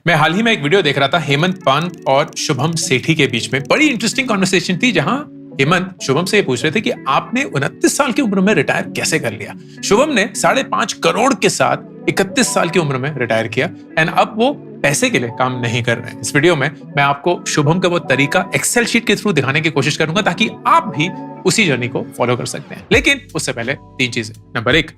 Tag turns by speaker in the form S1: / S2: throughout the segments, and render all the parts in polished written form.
S1: मैं हाल ही में एक वीडियो देख रहा था हेमंत पांत और शुभम सेठी के बीच में। बड़ी इंटरेस्टिंग कॉन्वर्सेशन थी जहां हेमंत शुभम से ये पूछ रहे थे कि आपने 29 साल की उम्र में रिटायर कैसे कर लिया। शुभम ने 5.5 करोड़ के साथ 31 साल की उम्र में रिटायर किया एंड अब वो पैसे के लिए काम नहीं कर रहे हैं। इस वीडियो में मैं आपको शुभम का वो तरीका एक्सेल शीट के थ्रू दिखाने की कोशिश करूंगा ताकि आप भी उसी जर्नी को फॉलो कर सकते हैं। लेकिन उससे पहले 3 चीजें। नंबर 1,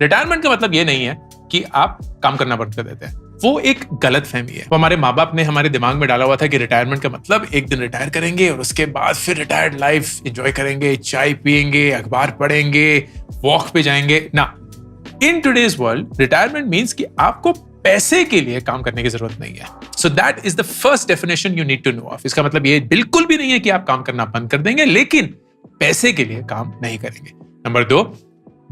S1: रिटायरमेंट का मतलब ये नहीं है कि आप काम करना बंद कर देते हैं। वो एक गलत फहमी है। वो हमारे माँ बाप ने हमारे दिमाग में डाला हुआ था कि रिटायरमेंट का मतलब एक दिन रिटायर करेंगे और उसके बाद फिर रिटायर्ड लाइफ एंजॉय करेंगे, चाय पियेंगे, अखबार पढ़ेंगे, वॉक पे जाएंगे। ना, in today's world retirement means कि आपको पैसे के लिए काम करने की जरूरत नहीं है। So that is the first definition you need to know of. इसका मतलब ये बिल्कुल भी नहीं है कि आप काम करना बंद कर देंगे लेकिन पैसे के लिए काम नहीं करेंगे। नंबर 2,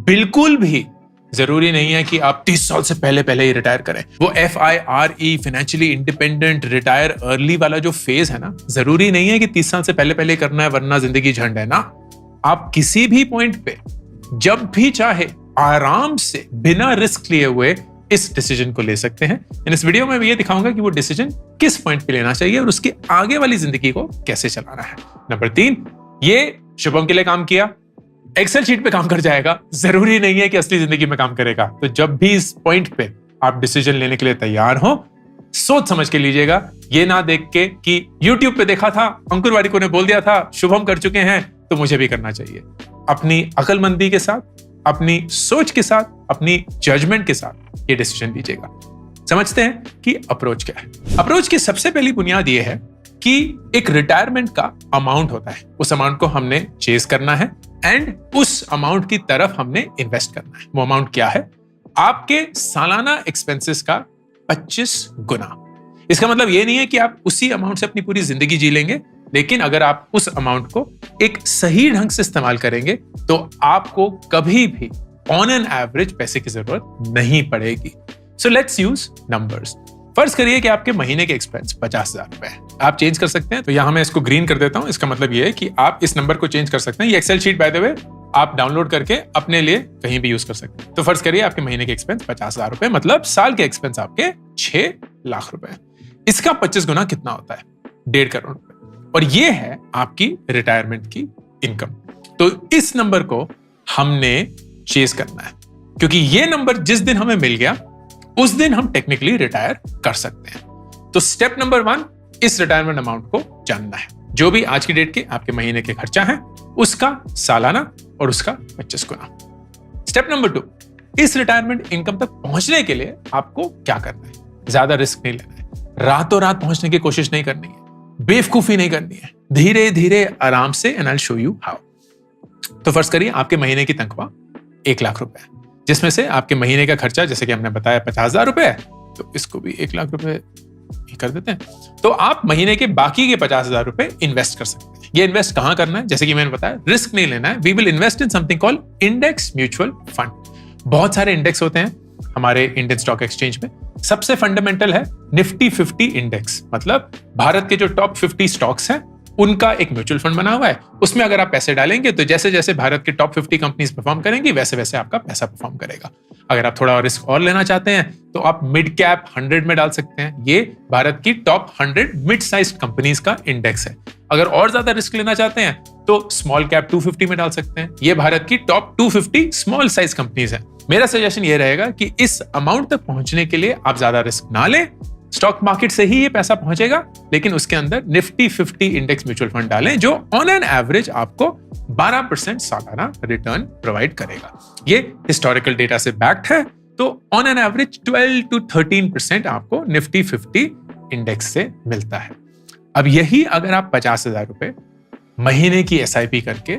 S1: बिल्कुल भी जरूरी नहीं है कि आप 30 साल से पहले ही रिटायर करें। वो FIRE financially independent retire early वाला जो फेज है ना, जरूरी नहीं है कि 30 साल से पहले करना है वरना जिंदगी झंड है ना। आप किसी भी पॉइंट पे जब भी चाहे आराम से बिना रिस्क लिए हुए इस डिसीजन को ले सकते हैं। इस वीडियो में मैं ये दिखाऊंगा कि वो डिसीजन किस पॉइंट पे लेना चाहिए और उसके आगे वाली जिंदगी को कैसे चलाना है। नंबर 3, ये शुभम के लिए काम किया, एक्सेल शीट पे काम कर जाएगा, जरूरी नहीं है कि असली जिंदगी में काम करेगा। तो जब भी इस पॉइंट पे आप डिसीजन लेने के लिए तैयार हो, सोच समझ के लीजिएगा। ये ना देख के कि YouTube पे देखा था, अंकुर वारिको ने बोल दिया था, शुभम कर चुके हैं तो मुझे भी करना चाहिए। अपनी अकलमंदी के साथ, अपनी सोच के साथ, अपनी जजमेंट के साथ ये डिसीजन लीजिएगा। समझते हैं कि अप्रोच क्या है। अप्रोच की सबसे पहली बुनियाद ये है कि एक रिटायरमेंट का अमाउंट होता है। उस अमाउंट को हमने चेज करना है एंड उस अमाउंट की तरफ हमने इन्वेस्ट करना है। वो अमाउंट क्या है? आपके सालाना एक्सपेंसेस का 25 गुना। इसका मतलब ये नहीं है कि आप उसी अमाउंट से अपनी पूरी जिंदगी जी लेंगे, लेकिन अगर आप उस अमाउंट को एक सही ढंग से इस्तेमाल करेंगे तो आपको कभी भी ऑन एन एवरेज पैसे की जरूरत नहीं पड़ेगी। So let's use numbers. फर्ज करिए कि आपके महीने के एक्सपेंस 50,000 रुपए है। आप चेंज कर सकते हैं, तो यहां मैं इसको ग्रीन कर देता हूं। इसका मतलब ये है कि आप इस नंबर को चेंज कर सकते हैं। ये excel sheet by the way आप डाउनलोड करके अपने लिए कहीं भी यूज कर सकते हैं। तो फर्ज करिए आपके महीने के एक्सपेंस 50,000 रुपए, मतलब साल के एक्सपेंस आपके 6 लाख रुपए। इसका 25 गुना कितना होता है? 1.5 करोड़ रुपए। और ये है आपकी रिटायरमेंट की इनकम। तो इस नंबर को हमने चेज करना है, क्योंकि ये नंबर जिस दिन हमें मिल गया उस दिन हम टेक्निकली रिटायर कर सकते हैं। तो स्टेप नंबर 1, इस रिटायरमेंट अमाउंट को जानना है। जो भी आज की डेट के आपके महीने के खर्चा है उसका सालाना और उसका 25 गुना। स्टेप नंबर 2, इस रिटायरमेंट इनकम तक पहुंचने के लिए आपको क्या करना है? ज्यादा रिस्क नहीं लेना है, रातों रात पहुंचने की कोशिश नहीं करनी है, बेवकूफी नहीं करनी है, धीरे धीरे आराम से, and I will show you how. तो फर्ज करिए आपके महीने की तनख्वाह 1 लाख रुपए है, जिसमें से आपके महीने का खर्चा जैसे कि हमने बताया 50,000 रुपए है, तो इसको भी 1 लाख रुपए कर देते हैं। तो आप महीने के बाकी के 50,000 रुपए इन्वेस्ट कर सकते हैं। ये इन्वेस्ट कहां करना है? जैसे कि मैंने बताया, रिस्क नहीं लेना है। We will invest in something called index mutual fund. बहुत सारे इंडेक्स होते हैं हमारे इंडियन स्टॉक एक्सचेंज में। सबसे फंडामेंटल है निफ्टी 50 इंडेक्स, मतलब भारत के जो टॉप 50 स्टॉक्स हैं उनका एक म्यूचुअल फंड बना हुआ है। उसमें अगर आप पैसे डालेंगे तो जैसे जैसे भारत के टॉप 50 कंपनीज परफॉर्म करेंगी वैसे वैसे आपका पैसा परफॉर्म करेगा। अगर आप थोड़ा रिस्क और लेना चाहते हैं तो आप मिड कैप 100 में डाल सकते हैं। ये भारत की टॉप 100 मिड साइज कंपनीज का इंडेक्स है। अगर और ज्यादा रिस्क लेना चाहते हैं तो स्मॉल कैप 250 में डाल सकते हैं। ये भारत की टॉप 250 स्मॉल साइज कंपनीज है। मेरा सजेशन ये रहेगा कि इस अमाउंट तक पहुंचने के लिए आप ज्यादा रिस्क ना लें। स्टॉक मार्केट से ही ये पैसा पहुंचेगा, लेकिन उसके अंदर निफ्टी 50 इंडेक्स म्यूचुअल फंड डालें जो ऑन एन एवरेज आपको 12% सालाना रिटर्न प्रोवाइड करेगा। ये हिस्टोरिकल डेटा से बैक्ड है, तो ऑन एन एवरेज 12 to 13% आपको निफ्टी 50 इंडेक्स से मिलता है। अब यही अगर आप 50,000 रुपए महीने की SIP करके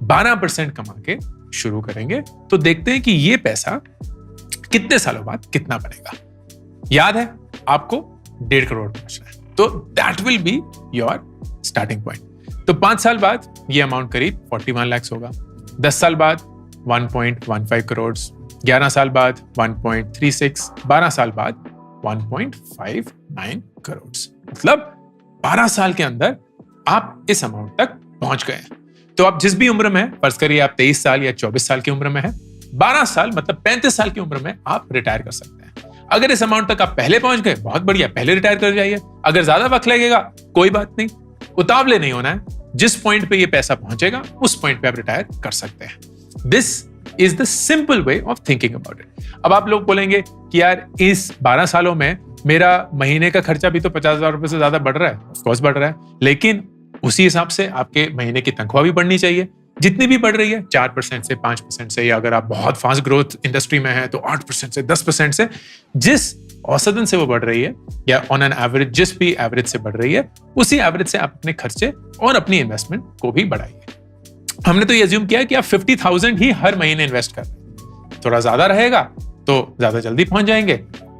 S1: 12% कमा के शुरू करेंगे तो देखते हैं कि ये पैसा कितने सालों बाद कितना बनेगा। याद है आपको 1.5 करोड़ पहुंचना है, तो that will be your starting point. तो 5 साल बाद ये अमाउंट करीब 41 लाख होगा, 10 साल बाद 1.15 करोड़, 11 साल बाद 1.36, 12 साल बाद 1.59 करोड़। मतलब 12 साल के अंदर आप इस अमाउंट तक पहुंच गए हैं। तो आप जिस भी उम्र में, फर्ज करिए आप 23 साल या 24 साल की उम्र में है, 12 साल मतलब 35 साल की उम्र में आप रिटायर कर सकते हैं। अगर इस अमाउंट तक आप पहले पहुंच गए, बहुत बढ़िया, पहले रिटायर कर जाइए। अगर ज्यादा वक्त लगेगा, कोई बात नहीं, उतावले नहीं होना है। जिस पॉइंट पे ये पैसा पहुंचेगा, उस पॉइंट पे आप रिटायर कर सकते हैं। This is the simple way of thinking about it. अब आप लोग बोलेंगे कि यार इस 12 सालों में मेरा महीने का खर्चा भी तो 50,000 रुपए से ज्यादा बढ़ रहा है। ऑफ कोर्स बढ़ रहा है, लेकिन उसी हिसाब से आपके महीने की तनख्वाह भी बढ़नी चाहिए, जितनी भी बढ़ रही है, 4% से 5% से, या अगर आप बहुत फास्ट ग्रोथ इंडस्ट्री में हैं तो 8% से 10% से, जिस औसतन से वो बढ़ रही है, या ऑन एन एवरेज जिस भी एवरेज से बढ़ रही है, उसी एवरेज से आप अपने खर्चे और अपनी इन्वेस्टमेंट को भी बढ़ाइए। हमने तो ये अज्यूम किया कि आप 50,000 ही हर महीने इन्वेस्ट कर रहे हैं। थोड़ा ज्यादा रहेगा तो ज्यादा जल्दी पहुंच जाएंगे,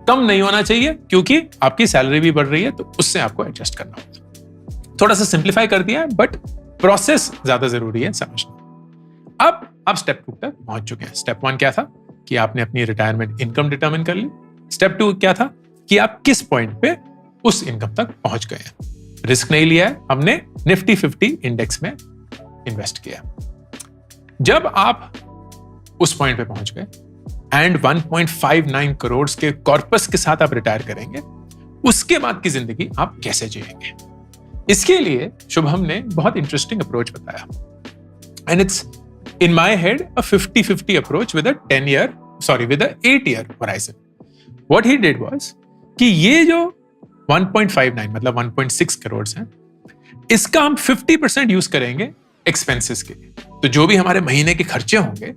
S1: कम नहीं होना चाहिए क्योंकि आपकी सैलरी भी बढ़ रही है, तो उससे आपको एडजस्ट करना होगा। थोड़ा सा सिंप्लीफाई कर दिया है, बट प्रोसेस ज्यादा जरूरी है समझना। अब आप स्टेप 2 तक पहुंच चुके हैं। स्टेप 1 क्या था कि आपने अपनी रिटायरमेंट इनकम डिटरमिन कर ली। स्टेप 2 क्या था कि आप किस पॉइंट पे उस इनकम तक पहुंच गए हैं। रिस्क नहीं लिया है, हमने निफ्टी 50 इंडेक्स में इन्वेस्ट किया। जब आप उस पॉइंट पे पहुंच गए एंड 1.59 करोड़ के कॉर्पस के साथ आप रिटायर करेंगे, उसके बाद की जिंदगी आप कैसे जिएंगे, इसके लिए शुभम ने बहुत इंटरेस्टिंग अप्रोच बताया। And it's in my head a 50-50 approach with a 8 year horizon. What he did was कि ये जो 1.59 मतलब 1.6 करोड़ हैं, इसका हम 50% यूज करेंगे एक्सपेंसेस के लिए। तो जो भी हमारे महीने के खर्चे होंगे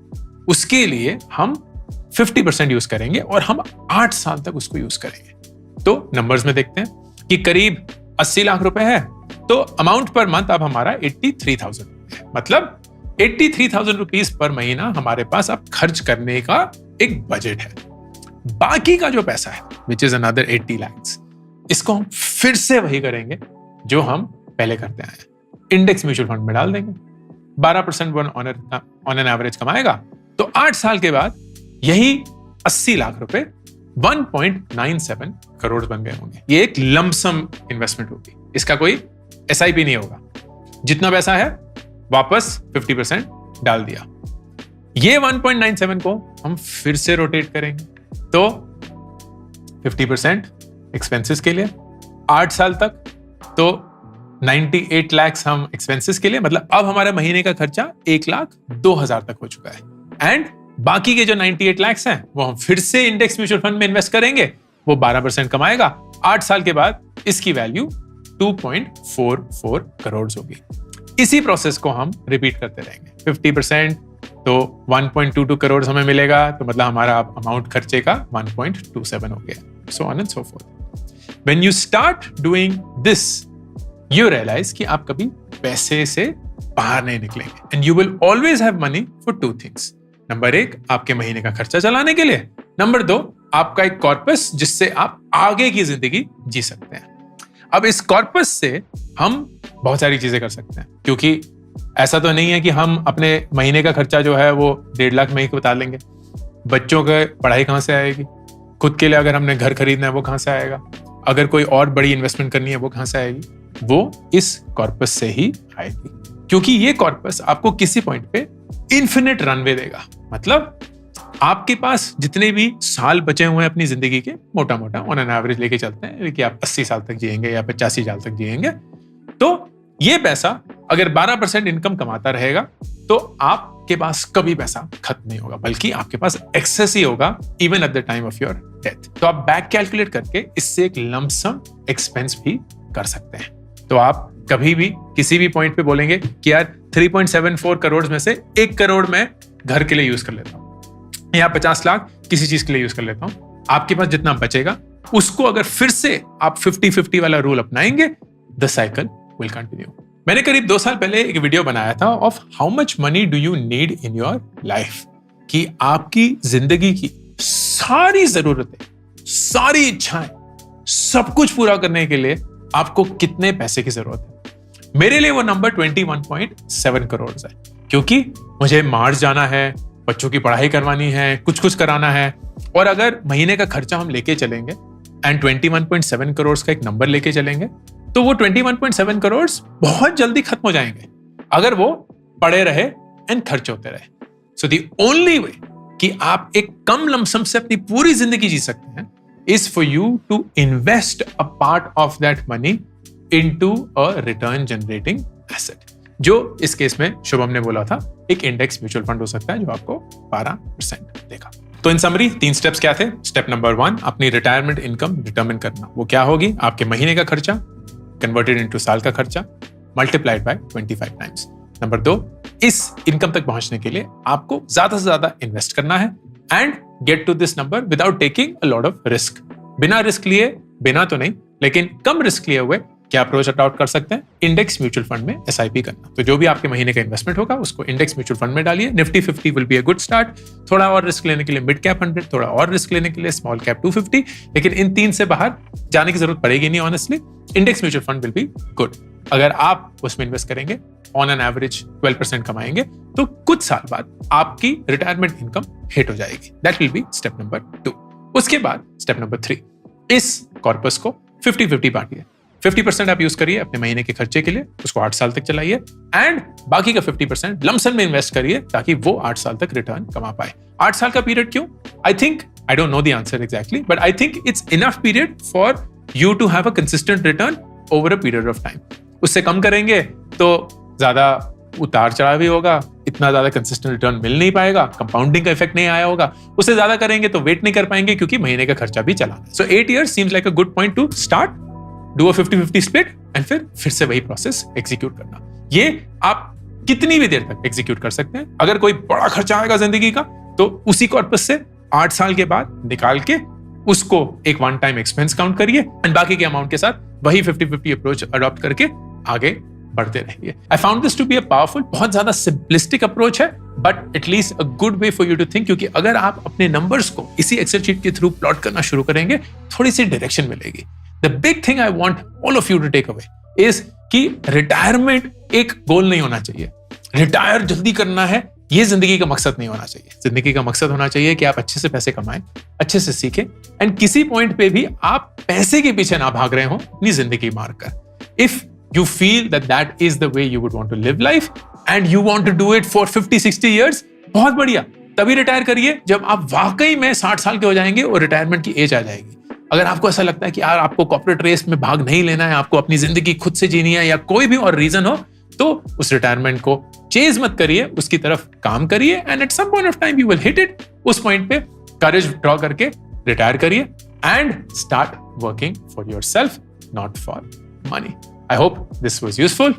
S1: उसके लिए हम 50% यूज करेंगे और हम 8 साल तक उसको यूज करेंगे। तो नंबर्स में देखते हैं कि करीब 80 लाख रुपए है, तो अमाउंट पर मंथ अब हमारा 83,000 है। मतलब 83,000 रुपीज पर महीना हमारे पास अब खर्च करने का एक बजट है। बाकी का जो पैसा है विच इज अनदर 80 lakhs, इसको हम फिर से वही करेंगे जो हम पहले करते आए हैं। इंडेक्स म्यूचुअल फंड में डाल देंगे, 12% ऑन एन एवरेज कमाएगा, तो 8 साल के बाद यही 80 लाख रुपए 1.97 करोड़ बन गए होंगे। ये एक लमसम इन्वेस्टमेंट होगी, इसका कोई SIP नहीं होगा। जितना पैसा है वापस 50% डाल दिया। ये 1.97 को हम फिर से रोटेट करेंगे, तो 50% एक्सपेंसेस के लिए 8 साल तक, तो 98 lakhs हम एक्सपेंसेस के लिए, मतलब अब हमारा महीने का खर्चा 1,02,000 तक हो चुका है। एंड बाकी के जो 98 lakhs हैं वो हम फिर से इंडेक्स म्यूचुअल फंड में इन्वेस्ट करेंगे, वो 12% कमाएगा। 8 साल के बाद इसकी वैल्यू 2.44 करोड़ होगी। इसी प्रोसेस को हम रिपीट करते रहेंगे। 50% तो 1.22 करोड़ हमें मिलेगा, तो मतलब हमारा अमाउंट खर्चे का 1.27 हो गया, so on and so forth. When you start doing this, you realize कि आप कभी पैसे से बाहर नहीं निकलेंगे। And you will always have money for 2 things. Number 1, आपके महीने का खर्चा चलाने के लिए। नंबर 2, आपका एक कॉर्पस जिससे आप आगे की जिंदगी जी सकते हैं। अब इस कॉर्पस से हम बहुत सारी चीजें कर सकते हैं, क्योंकि ऐसा तो नहीं है कि हम अपने महीने का खर्चा जो है वो 1.5 लाख में ही बता लेंगे। बच्चों की पढ़ाई कहाँ से आएगी, खुद के लिए अगर हमने घर खरीदना है वो कहाँ से आएगा, अगर कोई और बड़ी इन्वेस्टमेंट करनी है वो कहाँ से आएगी, वो इस कॉर्पस से ही आएगी। क्योंकि ये कॉर्पस आपको किसी पॉइंट पे इन्फिनिट रनवे देगा। मतलब आपके पास जितने भी साल बचे हुए हैं अपनी जिंदगी के, मोटा मोटा ऑन एन एवरेज लेके चलते हैं कि आप 80 साल तक जिएंगे या 85 साल तक जिएंगे, तो ये पैसा अगर 12% इनकम कमाता रहेगा तो आपके पास कभी पैसा खत्म नहीं होगा, बल्कि आपके पास एक्सेस ही होगा even at the time of your death. तो आप बैक कैलकुलेट करके इससे एक लमसम एक्सपेंस भी कर सकते हैं। तो आप कभी भी किसी भी पॉइंट पे बोलेंगे कि यार 3.74 करोड़ में से 1 करोड़ मैं घर के लिए यूज कर लेता हूं या 50 लाख किसी चीज के लिए यूज कर लेता हूं, आपके पास जितना बचेगा उसको अगर फिर से आप 50-50 वाला रूल अपनाएंगे, द साइकिल विल कंटिन्यू। मैंने करीब 2 साल पहले एक वीडियो बनाया था of how much money do you need in your life, कि आपकी जिंदगी की सारी जरूरतें, सारी इच्छाएं, सब कुछ पूरा करने के लिए आपको कितने पैसे की जरूरत है। मेरे लिए वो नंबर 21.7 करोड़ है, क्योंकि मुझे मार्च जाना है, बच्चों की पढ़ाई करवानी है, कुछ कराना है, और अगर महीने का खर्चा हम लेके चलेंगे एंड 21.7 करोड़ का एक नंबर लेके चलेंगे, तो वो 21.7 करोड़ बहुत जल्दी खत्म हो जाएंगे अगर वो पड़े रहे एंड खर्च होते रहे। सो द ओनली वे कि आप एक कम लमसम से अपनी पूरी जिंदगी जी सकते हैं, is for you to invest a part of that money into a return generating asset, जो इस केस में शुभम ने बोला था एक इंडेक्स म्यूचुअल फंड हो सकता है जो आपको 12% देगा। तो इन समरी 3 स्टेप्स क्या थे? स्टेप नंबर 1, अपनी रिटायरमेंट इनकम डिटरमिन करना। वो क्या होगी? आपके महीने का खर्चा कन्वर्टेड इनटू साल का खर्चा मल्टीप्लाइड बाय 25 टाइम्स। नंबर 2, इस इनकम तक पहुंचने के लिए आपको ज्यादा से ज्यादा इन्वेस्ट करना है and get to this number without taking a lot of risk. बिना रिस्क लिए, बिना तो नहीं लेकिन कम रिस्क लिए हुए क्या अप्रोच अडॉप्ट कर सकते हैं? इंडेक्स म्यूचुअल फंड में SIP करना। तो जो भी आपके महीने का इन्वेस्टमेंट होगा उसको इंडेक्स म्यूचुअल फंड में डालिए। Nifty 50 will be a good start. थोड़ा और रिस्क लेने के लिए मिड कैप 100, थोड़ा और रिस्क लेने के लिए स्मॉल कैप 250, लेकिन इन 3 से बाहर जाने की जरूरत पड़ेगी नहीं honestly. Index mutual fund will be good. अगर आप उसमें इन्वेस्ट करेंगे, ऑन एन एवरेज 12% कमाएंगे, तो कुछ साल बाद आपकी रिटायरमेंट इनकम हिट हो जाएगी। That will be step number 2। उसके बाद स्टेप नंबर 3, इस कॉर्पस को 50-50 बांटिए। 50% आप यूज करिए अपने महीने के खर्चे के लिए, उसको 8 साल तक चलाइए एंड बाकी का 50% लमसम में इन्वेस्ट करिए ताकि वो 8 साल तक रिटर्न कमा पाए। 8 साल का पीरियड क्यों? I don't know the answer exactly, but I think it's enough period for you to have a consistent return over a period of time. उससे कम करेंगे तो ज्यादा उतार चढ़ाव भी होगा, इतना ज्यादा कंसिस्टेंट रिटर्न मिल नहीं पाएगा, कंपाउंडिंग का इफेक्ट नहीं आया होगा। उससे ज्यादा करेंगे तो वेट नहीं कर पाएंगे क्योंकि महीने का खर्चा भी चलाना है। सो 8 years seems like a good point two start, do a 50-50 split and फिर से वही प्रोसेस एग्जीक्यूट करना। ये आप कितनी भी देर तक एग्जीक्यूट कर सकते हैं। अगर कोई बड़ा खर्चा आएगा जिंदगी का तो उसी कॉर्पस से 8 साल के बाद निकाल के उसको एक वन टाइम एक्सपेंस काउंट करिए एंड बाकी के अमाउंट के साथ वही 50-50 अप्रोच अडॉप्ट करके आगे बढ़ते रहिए। I found this to be a powerful, बहुत ज्यादा सिंपलिस्टिक अप्रोच है but at least a good way for you to think, क्योंकि अगर आप अपने नंबर्स को इसी एक्सेल शीट के थ्रू प्लॉट करना शुरू करेंगे थोड़ी सी डायरेक्शन मिलेगी। The big thing I want all of you to take away is कि रिटायरमेंट एक गोल नहीं होना चाहिए। रिटायर जल्दी करना है ये जिंदगी का मकसद नहीं होना चाहिए। जिंदगी का मकसद होना चाहिए कि आप अच्छे से पैसे कमाएं, अच्छे से सीखें एंड किसी पॉइंट पे भी आप पैसे के पीछे ना भाग रहे हो अपनी जिंदगी मारकर। If you feel that that is the way you would want to live life and you want to do it for 50-60 years, बहुत बढ़िया। तभी रिटायर करिए जब आप वाकई में 60 साल के हो जाएंगे और रिटायरमेंट की एज आ जाएगी। अगर आपको ऐसा लगता है कि यार आपको कॉर्पोरेट रेस में भाग नहीं लेना है, आपको अपनी जिंदगी खुद से जीनी है या कोई भी और रीजन हो, तो उस रिटायरमेंट को चेज मत करिए, उसकी तरफ काम करिए and at some point of time you will hit it. उस पॉइंट पे करेज ड्रॉ करके रिटायर करिए and start working for yourself, not for money. I hope this was useful.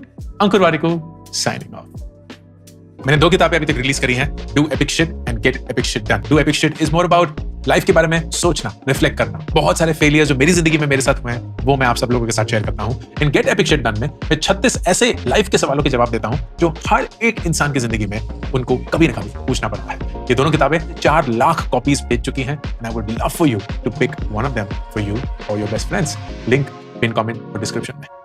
S1: Ankur Warikoo signing off. मैंने 2 किताबें अभी तक release करी हैं, Do Epic Shit and Get Epic Shit Done. Do Epic Shit is more about life के बारे में सोचना, रिफ्लेक्ट करना। बहुत सारे फेलियर्स जो मेरी जिंदगी में मेरे साथ हुए हैं वो मैं आप सब लोगों के साथ शेयर करता हूं। इन गेट एपिक शिट डन में मैं 36 ऐसे लाइफ के सवालों के जवाब देता हूं जो हर एक इंसान की जिंदगी में उनको कभी ना कभी पूछना पड़ता है। ये दोनों किताबें 4 लाख कॉपीज बेच चुकी हैं and I would love for you to pick one of them for you और your best friends. Link pin comment और डिस्क्रिप्शन में।